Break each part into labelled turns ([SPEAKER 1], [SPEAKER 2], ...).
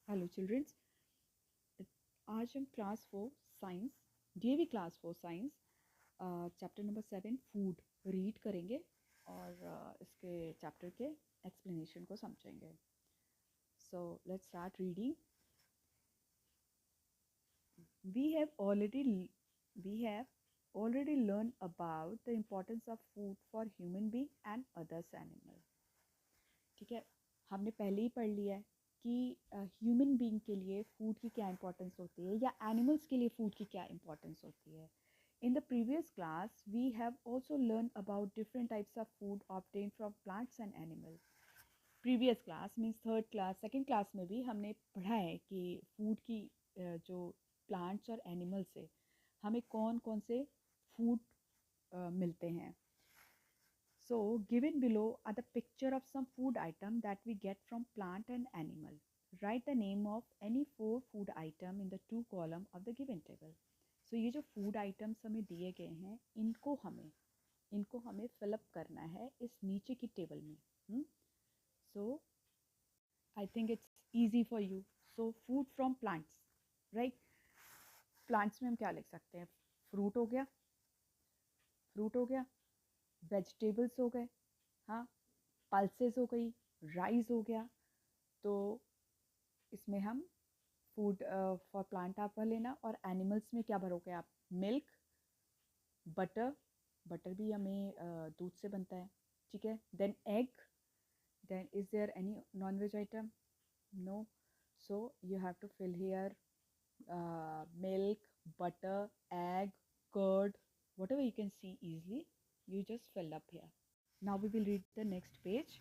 [SPEAKER 1] Hello children's, आज हम class 4 science DAV class 4 science chapter number 7 food read करेंगे और इसके चैप्टर के एक्सप्लेनेशन को समझेंगे. So let's start reading. We have already learned about the importance of food for human being and others animal. ठीक है, हमने पहले ही पढ़ लिया है कि ह्यूमन बीइंग के लिए फूड की क्या इंपॉर्टेंस होती है या एनिमल्स के लिए फूड की क्या इंपॉर्टेंस होती है. In the previous class, we have also learned about different types of food obtained from plants and animals. Previous class means third class, second class में भी हमने पढ़ा है कि फूड की जो प्लांट्स और एनिमल से हमें कौन कौन से फूड मिलते हैं. So, given below are the picture of some food item that we get from plant and animal. Write the name of any 4 food item in the 2 column of the given table. So, ये जो food items हमें दिए गए हैं इनको हमें fill up करना है इस नीचे की table में. So, I think it's easy for you. So, food from plants, right? Plants में हम क्या लिख सकते हैं? fruit हो गया, वेजिटेबल्स हो गए, हाँ, पल्सेस हो गई, राइस हो गया. तो इसमें हम फूड फॉर प्लांट आप लेना. और एनिमल्स में क्या भरोगे आप? मिल्क, बटर भी हमें दूध से बनता है, ठीक है. Then egg. Then is there any non veg item? No. So you have to fill here milk, butter, egg, curd, whatever you can see easily, you just fill up here. Now we will read the next page.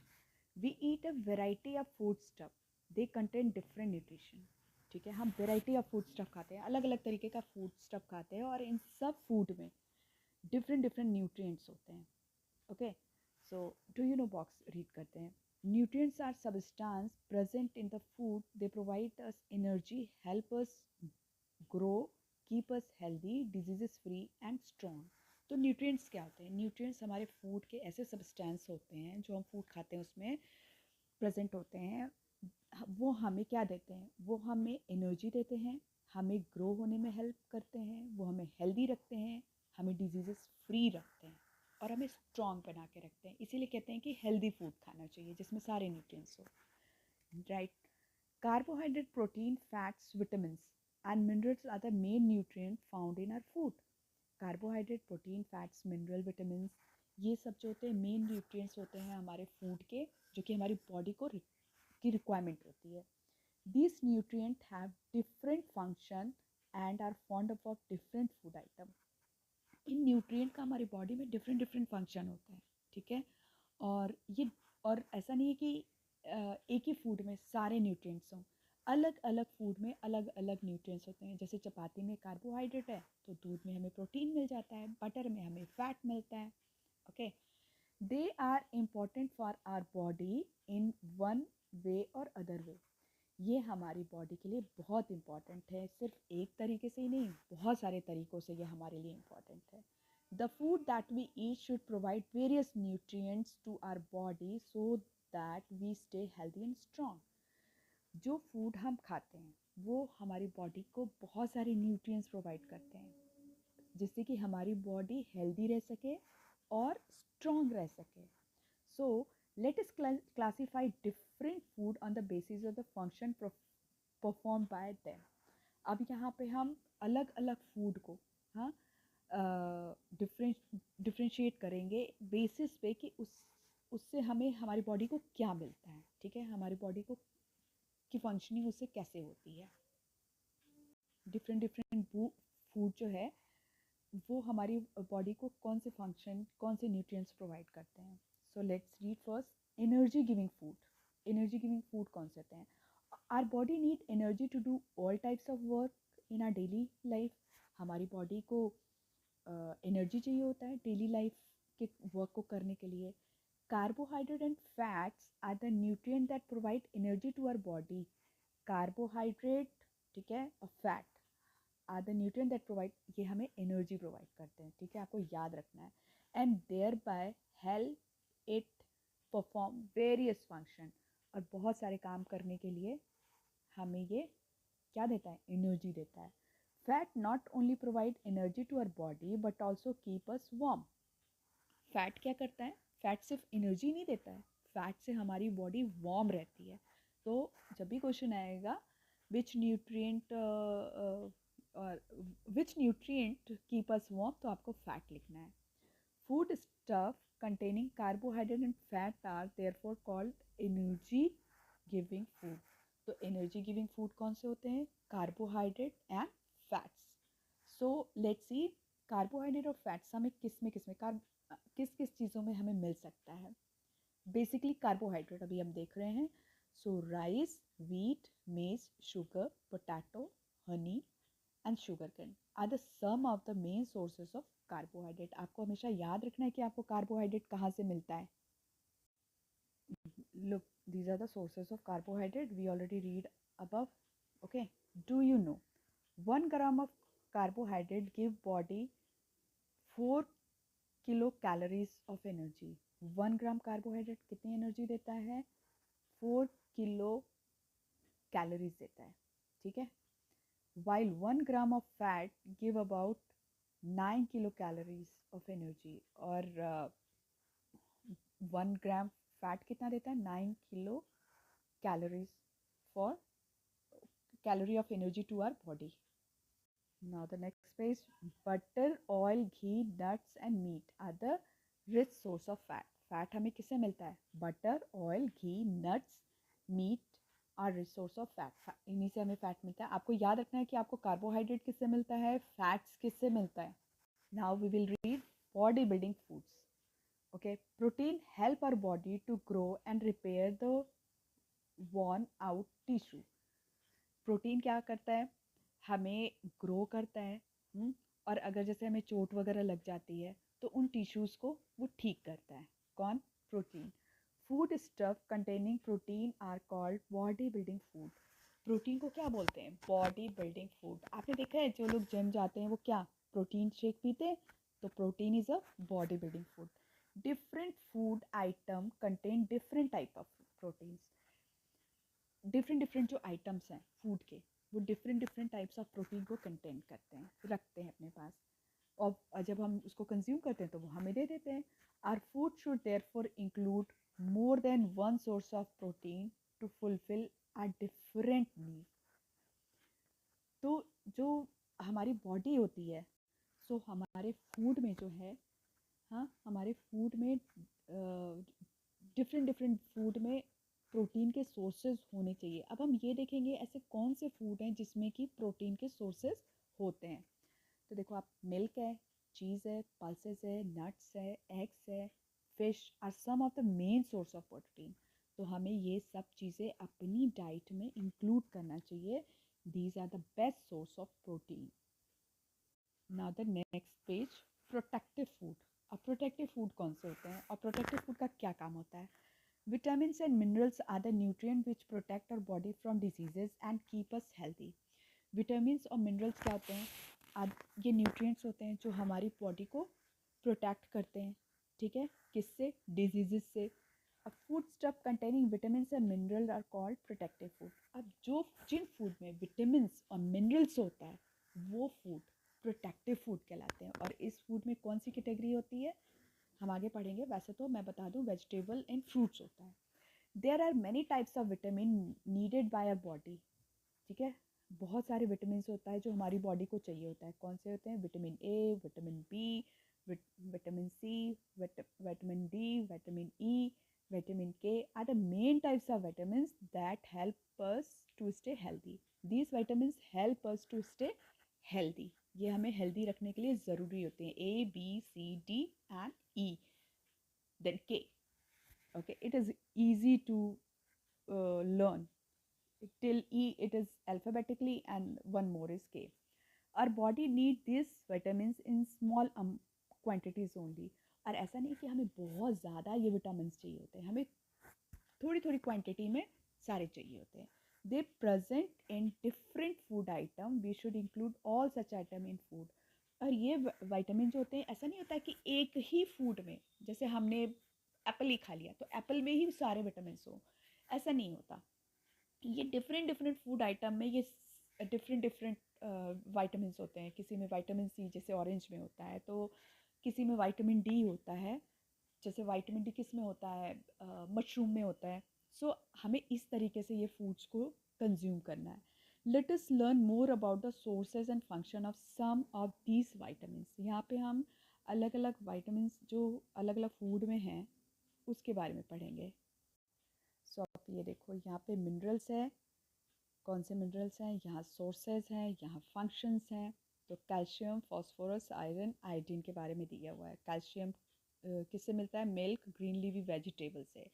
[SPEAKER 1] We eat a variety of food stuff. They contain different nutrition. ठीक है, हम variety of food stuff खाते हैं, अलग अलग तरीके का food stuff खाते हैं और इन सब फूड में डिफरेंट न्यूट्रिएंट्स होते हैं. Okay, so do you know box read करते हैं. Nutrients are substance present in the food. They provide us energy, help us grow, keep us healthy, diseases free and strong. तो nutrients क्या होते हैं? Nutrients हमारे food के ऐसे substance होते हैं जो हम फूड खाते हैं उसमें प्रेजेंट होते हैं. वो हमें क्या देते हैं? वो हमें एनर्जी देते हैं, हमें ग्रो होने में हेल्प करते हैं, वो हमें हेल्दी रखते हैं, हमें डिजीजेस फ्री रखते हैं और हमें स्ट्रॉन्ग बना के रखते हैं. इसीलिए कहते हैं कि हेल्दी फूड खाना चाहिए जिसमें सारे न्यूट्रिएंट्स हो, right. Carbohydrate, protein, fats, vitamins and minerals are the main nutrient found in our food. Carbohydrate, protein, fats, mineral, vitamins, ये सब जो होते हैं मेन न्यूट्रिएंट्स होते हैं हमारे फूड के, जो कि हमारी बॉडी को की रिक्वायरमेंट होती है. These nutrients have different function and are formed of different food item. In nutrient का हमारी बॉडी में डिफरेंट फंक्शन होता है, ठीक है. और ऐसा नहीं है कि एक ही फूड में सारे न्यूट्रिएंट्स हों. अलग अलग फूड में अलग अलग न्यूट्रिएंट्स होते हैं. जैसे चपाती में कार्बोहाइड्रेट है तो दूध में हमें प्रोटीन मिल जाता है, बटर में हमें फैट मिलता है. Okay, they are important for our body in one way or other वे. ये हमारी बॉडी के लिए बहुत इम्पॉर्टेंट है, सिर्फ एक तरीके से ही नहीं, बहुत सारे तरीक़ों से ये हमारे लिए इम्पॉर्टेंट है. The food that we eat should provide various nutrients to our body so that we stay healthy and strong. जो फूड हम खाते हैं वो हमारी बॉडी को बहुत सारे न्यूट्रिएंट्स प्रोवाइड करते हैं जिससे कि हमारी बॉडी हेल्दी रह सके और स्ट्रॉन्ग रह सके. सो let us classify different food on the basis of the function performed by them. अब यहाँ पे हम अलग अलग फूड को हाँ डिफ्रेंशिएट करेंगे बेसिस पे कि उससे हमें हमारी बॉडी को क्या मिलता है, ठीक है. हमारी बॉडी को की फंक्शनिंग उससे कैसे होती है. डिफरेंट फूड जो है वो हमारी बॉडी को कौन से फंक्शन, कौन से न्यूट्रिएंट्स प्रोवाइड करते हैं. So let's read first. Energy giving food. Energy giving food कौन से होते हैं? Our body need energy to do all types of work in our daily life. हमारी बॉडी को एनर्जी चाहिए होता है डेली लाइफ के वर्क को करने के लिए. Carbohydrate and fats are the nutrient that provide energy to our body. Carbohydrate, ठीक है, और fat are the nutrient that provide, ये हमें एनर्जी प्रोवाइड करते हैं, ठीक है, आपको याद रखना है. And thereby help it perform various function, और बहुत सारे काम करने के लिए हमें ये क्या देता है, एनर्जी देता है। Fat not only provide energy to our body but also keep us warm. Fat क्या करता है, फैट सिर्फ एनर्जी नहीं देता है, फैट से हमारी बॉडी वार्म रहती है। तो जब भी क्वेश्चन आएगा विच न्यूट्रिएंट और विच न्यूट्रिएंट कीप अस वार्म, तो आपको फैट लिखना है। Food stuff containing carbohydrate and fat are therefore called energy giving food। तो energy giving food कौन से होते हैं, carbohydrate and fats। so let's see carbohydrate और fats हमें किस में किस किस चीज़ों में हमें मिल सकता है। बेसिकली कार्बोहाइड्रेट अभी हम देख रहे हैं। So rice, wheat, maize, sugar, potato, honey and sugar can are the some of the main sources of carbohydrate. आपको हमेशा याद रखना है कि आपको कार्बोहाइड्रेट कहाँ से मिलता है। Look, these are the sources of carbohydrate. We already read above. Okay. Do you know 1 gram of carbohydrate give body 4 kilocalories of energy। 1 gram carbohydrate कितनी एनर्जी देता है, 4 किलो कैलोरीज देता है। ठीक है। while 1 gram of fat give about 9 kilocalories of energy। और 1 ग्राम fat कितना देता है, 9 kilo calories for calorie of energy to our body. Now the next page, butter, oil, ghee, nuts and meat are the rich source of fat. Fat हमें किससे मिलता है, butter, oil, ghee, nuts, meat are rich source of fat. इन्हीं से हमें fat मिलता है। आपको याद रखना है कि आपको कार्बोहाइड्रेट किससे मिलता है, फैट्स किससे मिलता है। Now we will read body building foods. Okay, protein help our body to grow and repair the worn out tissue. Protein क्या करता है, हमें ग्रो करता है, और अगर जैसे हमें चोट वगैरह लग जाती है तो उन टिश्यूज़ को वो ठीक करता है। कौन, protein. Food stuff containing protein are called body building food. Protein को क्या बोलते हैं, बॉडी बिल्डिंग फूड। आपने देखा है जो लोग जिम जाते हैं वो क्या प्रोटीन शेक पीते हैं, तो protein is a body building food. Different food atom contain different type of proteins. Different जो आइटम्स हैं फूड के, वो डिफरेंट टाइप्स ऑफ प्रोटीन को कंटेन करते हैं, रखते हैं अपने पास, और जब हम उसको कंज्यूम करते हैं तो वो हमें दे देते हैं। Our food should therefore include more than one source of protein to fulfil our different need. तो जो हमारी बॉडी होती है, सो हमारे फूड में जो है, हाँ, हमारे फूड में डिफरेंट फूड में प्रोटीन के सोर्सेज होने चाहिए। अब हम ये देखेंगे ऐसे कौन से फूड हैं जिसमें कि प्रोटीन के सोर्सेज होते हैं। तो देखो आप, मिल्क है, चीज़ है, पल्सेस है, नट्स है, एग्स है, fish are some of the main source of protein. तो हमें ये सब चीज़ें अपनी डाइट में इंक्लूड करना चाहिए। These are the best source of protein. Now the next page, protective food. अब प्रोटेक्टिव फूड कौन से होते हैं और प्रोटेक्टिव फूड का क्या काम होता है। Vitamins and minerals are the nutrient which protect our body from diseases and keep us healthy. Vitamins और मिनरल्स क्या होते हैं, ये न्यूट्रिएंट्स होते हैं जो हमारी बॉडी को प्रोटेक्ट करते हैं। ठीक है, किससे, डिजीजेस से। अब food stuff containing vitamins and mineral are called protective food. अब जिन फूड में विटामिन्स और मिनरल्स होता है वो फूड प्रोटेक्टिव फूड कहलाते हैं। और इस फूड में कौन सी कैटेगरी होती है, हम आगे पढ़ेंगे। वैसे तो मैं बता दूं, वेजिटेबल एंड फ्रूट्स होता है। There are many types of vitamin needed by our body. ठीक है, बहुत सारे विटामिन होता है जो हमारी बॉडी को चाहिए होता है। कौन से होते हैं, vitamin A, vitamin B, vitamin C, vitamin D, vitamin E, vitamin K are the main types of vitamins that help us to stay healthy। These vitamins help us to stay healthy। ये हमें healthy रखने के लिए ज़रूरी होते हैं। A, B, C, D and E, then K. Okay, it is easy to learn till E it is alphabetically and one more is K। Our body need these vitamins in small quantities only। और ऐसा नहीं कि हमें बहुत ज़्यादा ये vitamin चाहिए होते हैं, हमें थोड़ी थोड़ी क्वांटिटी में सारे चाहिए होते हैं। They present in different food item, we should include all such item in food. और ये विटामिन जो होते हैं, ऐसा नहीं होता है कि एक ही फूड में, जैसे हमने एप्पल ही खा लिया तो एप्पल में ही सारे विटामिन हो, ऐसा नहीं होता। ये डिफरेंट डिफरेंट फूड आइटम में ये डिफरेंट डिफरेंट वाइटामिन होते हैं। किसी में विटामिन सी जैसे ऑरेंज में होता है, तो किसी में विटामिन डी होता है, जैसे विटामिन डी किस में होता है, मशरूम में होता है। सो हमें इस तरीके से ये फूड्स को कंज्यूम करना है। Let us learn more about the sources and function of some of these vitamins. यहाँ पे हम अलग अलग वाइटामस जो अलग अलग फूड में हैं उसके बारे में पढ़ेंगे। सो आप ये देखो, यहाँ पे मिनरल्स है, कौन से मिनरल्स हैं, यहाँ सोर्सेज हैं, यहाँ फंक्शंस हैं। तो कैल्शियम, फास्फोरस, आयरन, आयोडीन के बारे में दिया हुआ है। कैल्शियम किससे मिलता है? मिल्क, ग्रीन लीवी वेजिटेबल से।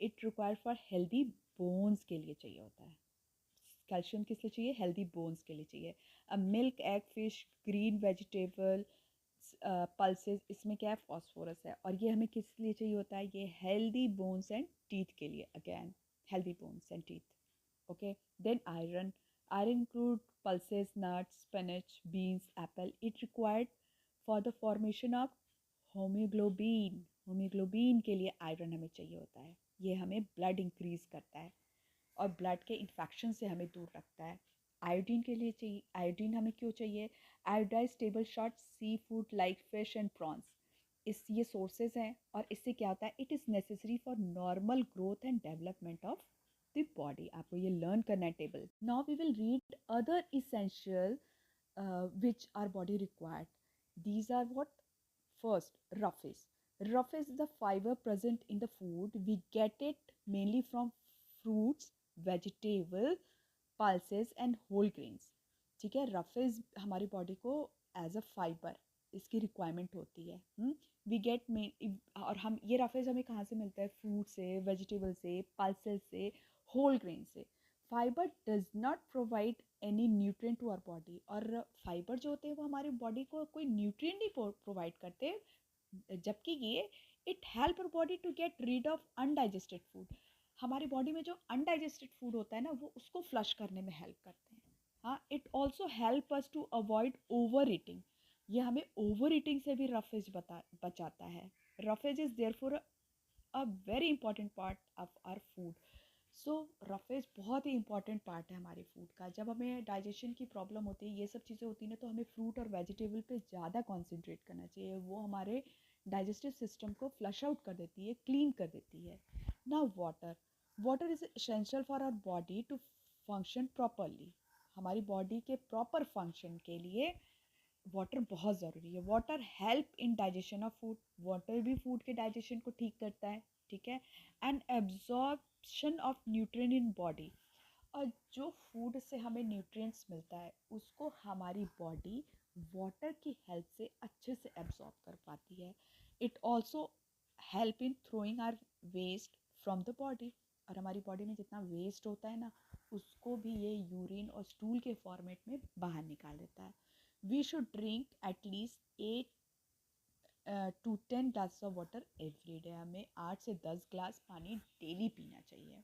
[SPEAKER 1] It require for healthy bones के लिए चाहिए होता है। कैल्शियम किस लिए चाहिए? हेल्दी बोन्स के लिए चाहिए। अब milk, egg, fish, green vegetable, pulses, इसमें क्या है? फास्फोरस है। और ये हमें किस लिए चाहिए होता है? ये हेल्दी बोन्स एंड टीथ के लिए। Again healthy bones and teeth. Okay, then iron include pulses, nuts, spinach, beans, apple. It required for the formation of haemoglobin. Haemoglobin के लिए आयरन हमें चाहिए होता है। ये हमें ब्लड इंक्रीज करता है और ब्लड के इन्फेक्शन से हमें दूर रखता है। आयोडीन के लिए चाहिए। आयोडीन हमें क्यों चाहिए? Iodise table salt sea food like fish and prawns. इस ये सोर्सेज हैं और इससे क्या होता है? It is necessary for normal growth and development of the body. आपको ये लर्न करना है table. Now we will read other essential which our body required. These are what? First, roughage. Roughage is the fiber present in the food. We get it mainly from fruits, vegetable, pulses and whole grains. ठीक है, roughage हमारी body को as a fibre इसकी requirement होती है। We get main, और हम ये रफेज हमें कहाँ से मिलता है? फ्रूट से, वेजिटेबल से, पल्सेस से, होल ग्रेन से। Fibre does not provide any nutrient to our body. और फाइबर जो होते हैं वो हमारी बॉडी को कोई न्यूट्रिएंट नहीं प्रोवाइड करते, जबकि ये it help our body to get rid of undigested food. हमारी बॉडी में जो अनडाइजेस्टेड फूड होता है ना, वो उसको फ्लश करने में हेल्प करते हैं। हाँ, it also help us to avoid over eating. ये हमें ओवर ईटिंग से भी रफेज बचाता है। Roughage is therefore a very important part of our food. So roughage बहुत ही इंपॉर्टेंट पार्ट है हमारे फूड का। जब हमें डाइजेशन की प्रॉब्लम होती है, ये सब चीज़ें होती हैं ना, तो हमें फ्रूट और वेजिटेबल पे ज़्यादा कॉन्सेंट्रेट करना चाहिए। वो हमारे डाइजेस्टिव सिस्टम को फ्लश आउट कर देती है, क्लीन कर देती है। ना water, water is essential for our body to function properly. हमारी बॉडी के प्रॉपर फंक्शन के लिए वाटर बहुत ज़रूरी है। Water help in digestion of food. Water भी फूड के डाइजेशन को ठीक करता है, ठीक है। And absorption of nutrient in body. और जो फूड से हमें न्यूट्रिएंट्स मिलता है उसको हमारी बॉडी वाटर की हेल्प से अच्छे से एब्जॉर्ब कर पाती है। It also help in throwing our waste from the body. और हमारी बॉडी में जितना वेस्ट होता है ना, उसको भी ये यूरिन और स्टूल के फॉर्मेट में बाहर निकाल देता है। We should drink at least 8 to 10 glass of water every day. हमें 8 से 10 ग्लास पानी डेली पीना चाहिए।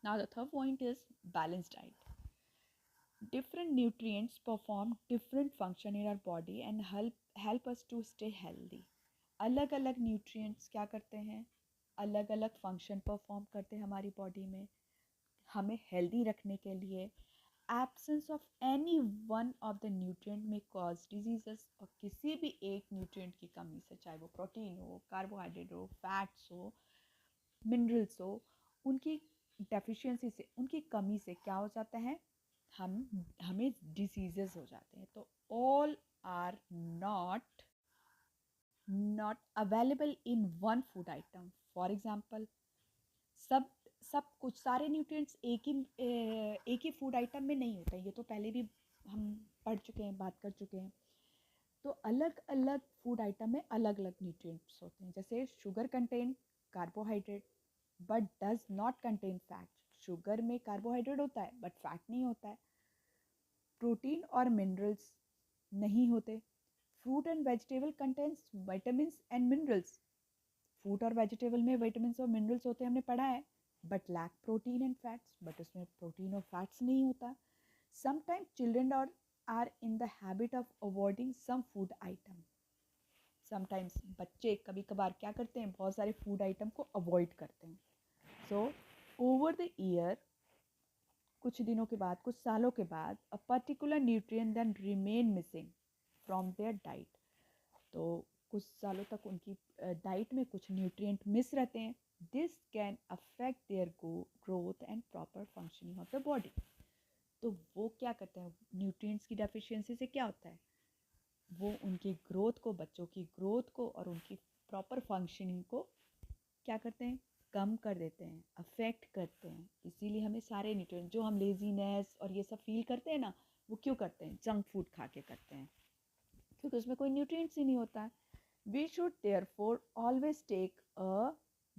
[SPEAKER 1] Now the third point is balance diet. Different nutrients perform different function in our body and help us to stay healthy. अलग अलग nutrients क्या करते हैं? अलग अलग फंक्शन परफॉर्म करते हैं हमारी बॉडी में हमें हेल्दी रखने के लिए। Absence of any one of the nutrient में कॉज डिजीजेस। और किसी भी एक न्यूट्रिएंट की कमी से, चाहे वो प्रोटीन हो, कार्बोहाइड्रेट हो, फैट्स हो, मिनरल्स हो, उनकी डेफिशिएंसी से, उनकी कमी से क्या हो जाता है? हमें डिसीजेस हो जाते हैं। तो all are not available in one food item. For example, सब सब कुछ सारे न्यूट्रिएंट्स एक ही फूड आइटम में नहीं होते। ये तो पहले भी हम पढ़ चुके हैं, बात कर चुके हैं। तो अलग अलग फूड आइटम में अलग अलग न्यूट्रिएंट्स होते हैं। जैसे sugar contain carbohydrate but does not contain fat. Sugar में कार्बोहाइड्रेट होता है बट फैट नहीं होता है। प्रोटीन और मिनरल्स नहीं होते। Fruit and vegetable contains vitamin and minerals. Fruit और वेजिटेबल में विटामिन और मिनरल्स होते हैं, हमने पढ़ा है, but lack protein and fats. But उसमें प्रोटीन और फैट्स नहीं होता। Sometimes children are in the habit of avoiding some food item. समटाइम्स बच्चे कभी कभार क्या करते हैं? बहुत सारे फूड आइटम को अवॉइड करते हैं। सो ओवर द ईयर कुछ दिनों के बाद, कुछ सालों के बाद, a particular nutrient then remain missing from their diet. तो कुछ सालों तक उनकी डाइट में कुछ न्यूट्रिएंट मिस रहते हैं। This can affect their growth and proper functioning of the body. तो वो क्या करते हैं, न्यूट्रिएंट्स की डेफिशिएंसी से क्या होता है, वो उनकी ग्रोथ को, बच्चों की ग्रोथ को और उनकी प्रॉपर फंक्शनिंग को क्या करते हैं, कम कर देते हैं, अफेक्ट करते हैं। इसीलिए हमें सारे न्यूट्रिएंट, जो हम लेजीनेस और ये सब फील करते हैं ना, वो क्यों करते हैं, जंक फूड खा के करते हैं, क्योंकि उसमें कोई न्यूट्रिएंट्स ही नहीं होता है। We should therefore always take a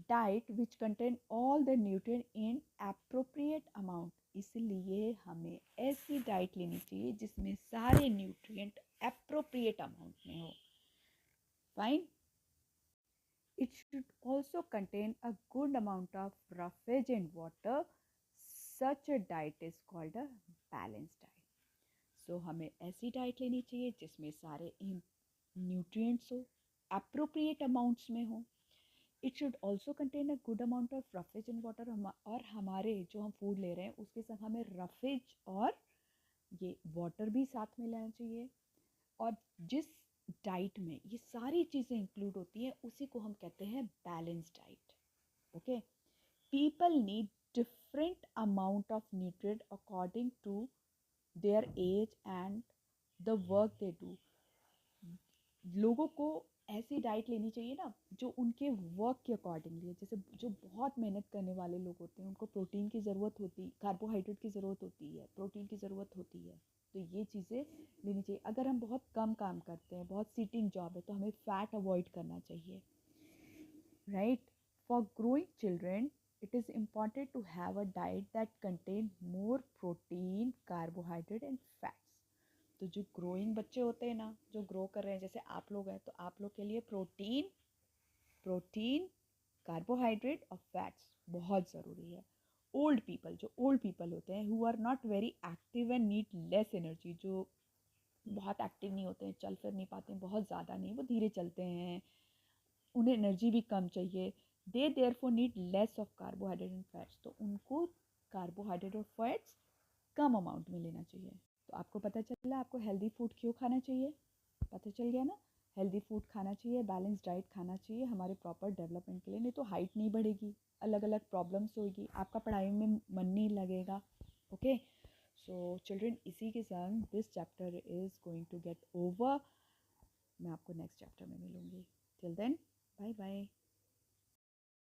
[SPEAKER 1] diet which contain all the nutrient in appropriate amount। इसलिए हमें ऐसी डाइट लेनी चाहिए जिसमें सारे न्यूट्रिएंट appropriate amount में हो। Fine. It should also contain a good amount of roughage and water. Such a diet is called a balanced diet. So हमें ऐसी डाइट लेनी चाहिए जिसमें सारे न्यूट्रिएंट्स हो, appropriate amounts में हो। It should also contain a good amount of roughage and water. और हमारे जो हम फूड ले रहे हैं उसके साथ हमें रफेज और ये वाटर भी साथ में लेना चाहिए। और जिस डाइट में ये सारी चीज़ें इंक्लूड होती हैं उसी को हम कहते हैं balance diet. Okay, people need different amount of nutrient according to their age and the work they do. लोगों को ऐसी डाइट लेनी चाहिए ना जो उनके वर्क के अकॉर्डिंगली है। जैसे जो बहुत मेहनत करने वाले लोग होते हैं उनको प्रोटीन की ज़रूरत होती, कार्बोहाइड्रेट की ज़रूरत होती है, प्रोटीन की ज़रूरत होती है। तो ये चीज़ें लेनी चाहिए। अगर हम बहुत कम काम करते हैं, बहुत सीटिंग जॉब है, तो हमें फ़ैट अवॉइड करना चाहिए, right. For growing children it is important to have a diet that contain more protein, carbohydrate and fats। तो जो ग्रोइंग बच्चे होते हैं ना, जो ग्रो कर रहे हैं, जैसे आप लोग हैं, तो आप लोग के लिए प्रोटीन कार्बोहाइड्रेट और फैट्स बहुत ज़रूरी है। ओल्ड पीपल, जो ओल्ड पीपल होते हैं, who are not very active and need less energy, जो बहुत एक्टिव नहीं होते हैं, चल फिर नहीं पाते हैं, बहुत ज़्यादा नहीं, वो धीरे चलते हैं, उन्हें एनर्जी भी कम चाहिए। They therefore need less of carbohydrate and fats. तो उनको कार्बोहाइड्रेट और फैट्स कम अमाउंट में लेना चाहिए। तो आपको पता चला आपको हेल्दी फूड क्यों खाना चाहिए, पता चल गया ना। हेल्दी फूड खाना चाहिए, बैलेंस डाइट खाना चाहिए हमारे प्रॉपर डेवलपमेंट के लिए। नहीं तो हाइट नहीं बढ़ेगी, अलग अलग प्रॉब्लम्स होगी, आपका पढ़ाई में मन नहीं लगेगा। ओके, सो चिल्ड्रन, इसी के संग this chapter is going to get over. मैं आपको नेक्स्ट चैप्टर में मिलूँगी। Till then, bye bye.